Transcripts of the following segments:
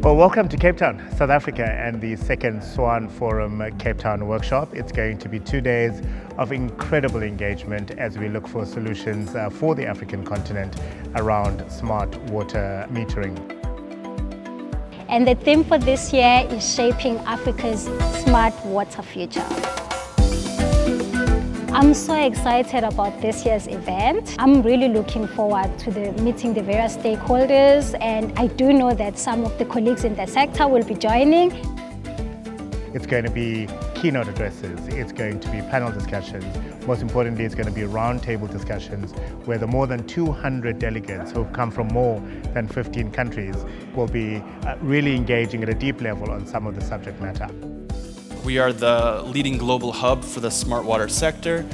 Well, welcome to Cape Town, South Africa, and the second SWAN Forum Cape Town Workshop. It's going to be 2 days of incredible engagement as we look for solutions for the African continent around smart water metering. And the theme for this year is shaping Africa's smart water future. I'm so excited about this year's event. I'm really looking forward to meeting the various stakeholders, and I do know that some of the colleagues in the sector will be joining. It's going to be keynote addresses, it's going to be panel discussions. Most importantly, it's going to be roundtable discussions where the more than 200 delegates who've come from more than 15 countries will be really engaging at a deep level on some of the subject matter. We are the leading global hub for the smart water sector,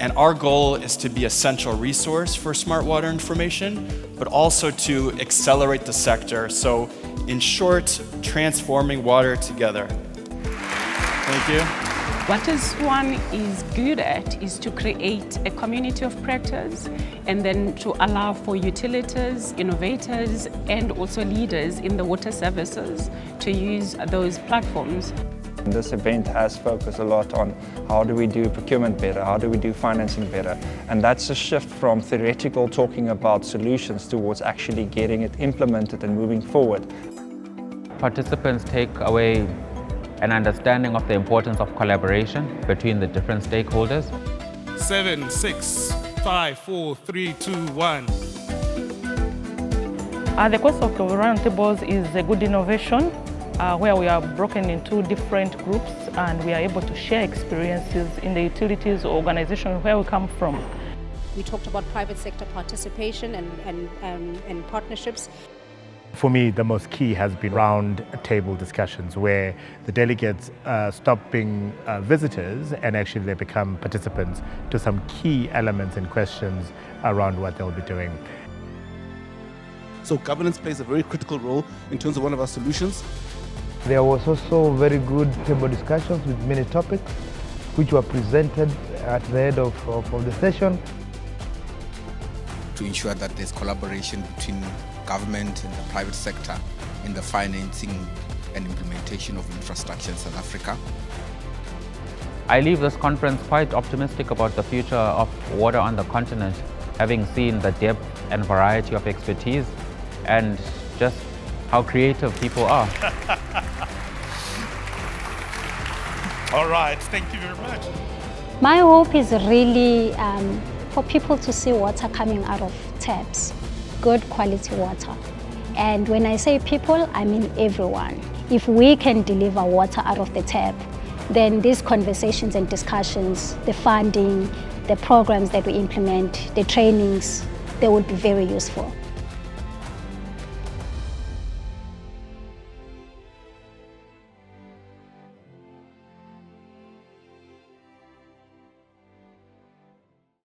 and our goal is to be a central resource for smart water information, but also to accelerate the sector. So, in short, transforming water together. Thank you. What SWAN is good at is to create a community of practice and then to allow for utilities, innovators, and also leaders in the water services to use those platforms. This event has focused a lot on how do we do procurement better, how do we do financing better, and that's a shift from theoretical talking about solutions towards actually getting it implemented and moving forward. Participants take away an understanding of the importance of collaboration between the different stakeholders. 7, 6, 5, 4, 3, 2, 1. The concept of roundtables is a good innovation where we are broken into different groups and we are able to share experiences in the utilities or organization where we come from. We talked about private sector participation and partnerships. For me, the most key has been round table discussions where the delegates stop being visitors and actually they become participants to some key elements and questions around what they'll be doing. So governance plays a very critical role in terms of one of our solutions. There was also very good table discussions with many topics which were presented at the end of the session. To ensure that there's collaboration between government and the private sector in the financing and implementation of infrastructure in South Africa. I leave this conference quite optimistic about the future of water on the continent, having seen the depth and variety of expertise and just how creative people are. All right, thank you very much. My hope is really for people to see water coming out of taps, good quality water. And when I say people, I mean everyone. If we can deliver water out of the tap, then these conversations and discussions, the funding, the programs that we implement, the trainings, they would be very useful.